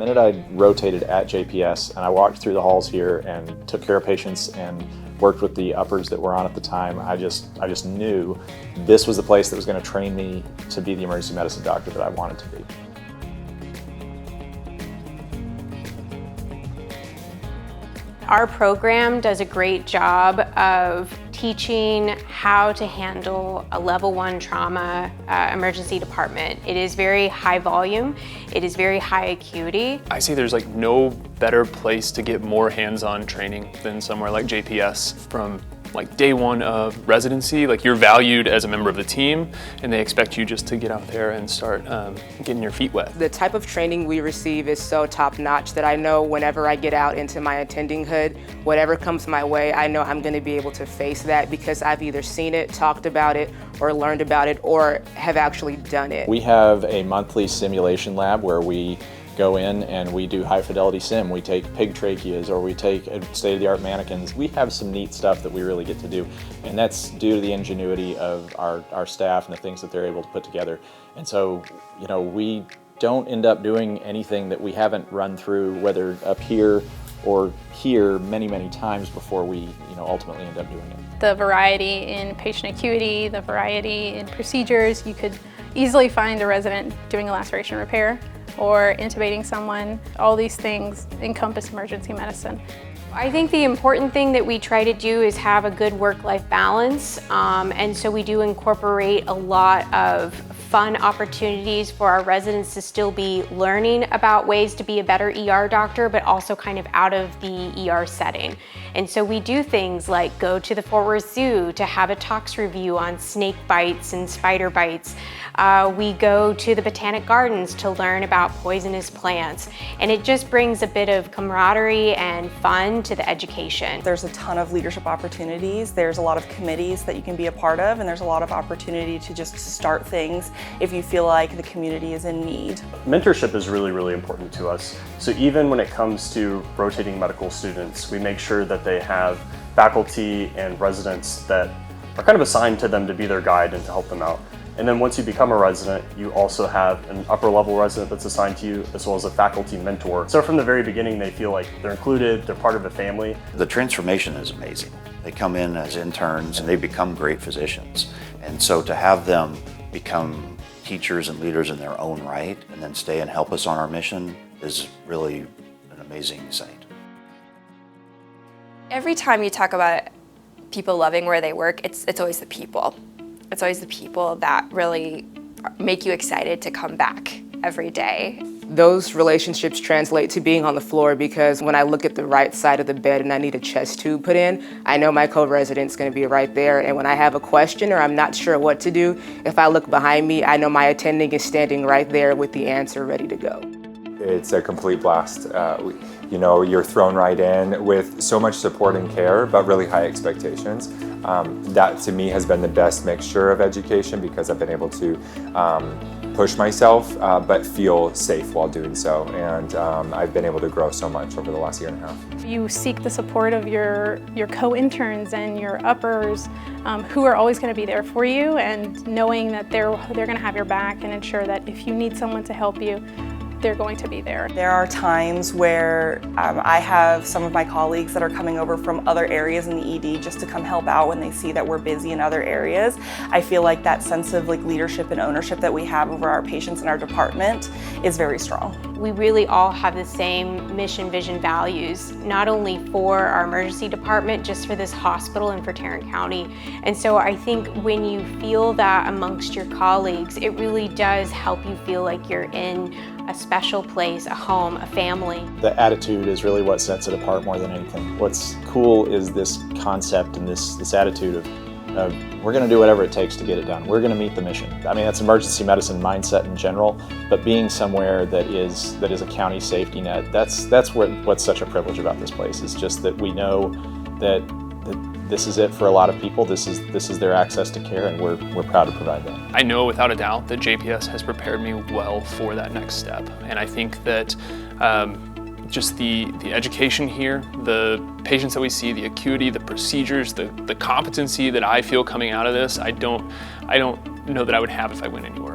minute I rotated at JPS and I walked through the halls here and took care of patients and worked with the uppers that were on at the time, I just knew this was the place that was going to train me to be the emergency medicine doctor that I wanted to be. Our program does a great job of teaching how to handle a level 1 trauma emergency department. It is very high volume, it is very high acuity. I see there's like no better place to get more hands-on training than somewhere like JPS. From like day 1 of residency, like you're valued as a member of the team and they expect you just to get out there and start getting your feet wet. The type of training we receive is so top-notch that I know whenever I get out into my attending hood, whatever comes my way, I know I'm going to be able to face that because I've either seen it, talked about it, or learned about it, or have actually done it. We have a monthly simulation lab where we go in and we do high fidelity sim. We take pig tracheas or we take state-of-the-art mannequins. We have some neat stuff that we really get to do, and that's due to the ingenuity of our staff and the things that they're able to put together. And so, you know, we don't end up doing anything that we haven't run through, whether up here or here, many, many times before we, ultimately end up doing it. The variety in patient acuity, the variety in procedures, you could easily find a resident doing a laceration repair or intubating someone. All these things encompass emergency medicine. I think the important thing that we try to do is have a good work-life balance, and so we do incorporate a lot of fun opportunities for our residents to still be learning about ways to be a better ER doctor, but also kind of out of the ER setting. And so we do things like go to the Fort Worth Zoo to have a tox review on snake bites and spider bites. We go to the Botanic Gardens to learn about poisonous plants, and it just brings a bit of camaraderie and fun to the education. There's a ton of leadership opportunities, there's a lot of committees that you can be a part of, and there's a lot of opportunity to just start things if you feel like the community is in need. Mentorship is really, really important to us. So even when it comes to rotating medical students, we make sure that they have faculty and residents that are kind of assigned to them to be their guide and to help them out. And then once you become a resident, you also have an upper level resident that's assigned to you, as well as a faculty mentor. So from the very beginning, they feel like they're included, they're part of a family. The transformation is amazing. They come in as interns and they become great physicians. And so to have them become teachers and leaders in their own right and then stay and help us on our mission is really an amazing sight. Every time you talk about people loving where they work, it's always the people. It's always the people that really make you excited to come back every day. Those relationships translate to being on the floor because when I look at the right side of the bed and I need a chest tube put in, I know my co-resident's gonna be right there. And when I have a question or I'm not sure what to do, if I look behind me, I know my attending is standing right there with the answer ready to go. It's a complete blast. You're thrown right in with so much support and care, but really high expectations. That to me has been the best mixture of education because I've been able to push myself, but feel safe while doing so. And I've been able to grow so much over the last year and a half. You seek the support of your co-interns and your uppers who are always going to be there for you, and knowing that they're going to have your back and ensure that if you need someone to help you, they're going to be there. There are times where I have some of my colleagues that are coming over from other areas in the ED just to come help out when they see that we're busy in other areas. I feel like that sense of leadership and ownership that we have over our patients in our department is very strong. We really all have the same mission, vision, values, not only for our emergency department, just for this hospital and for Tarrant County. And so I think when you feel that amongst your colleagues, it really does help you feel like you're in a special place, a home, a family. The attitude is really what sets it apart more than anything. What's cool is this concept and this attitude of we're going to do whatever it takes to get it done. We're going to meet the mission. I mean, that's emergency medicine mindset in general, but being somewhere that is a county safety net, that's what's such a privilege about this place. Is just that we know that this is it for a lot of people. This is their access to care, and we're proud to provide that. I know without a doubt that JPS has prepared me well for that next step, and I think that just the education here, the patients that we see, the acuity, the procedures, the competency that I feel coming out of this, I don't know that I would have if I went anywhere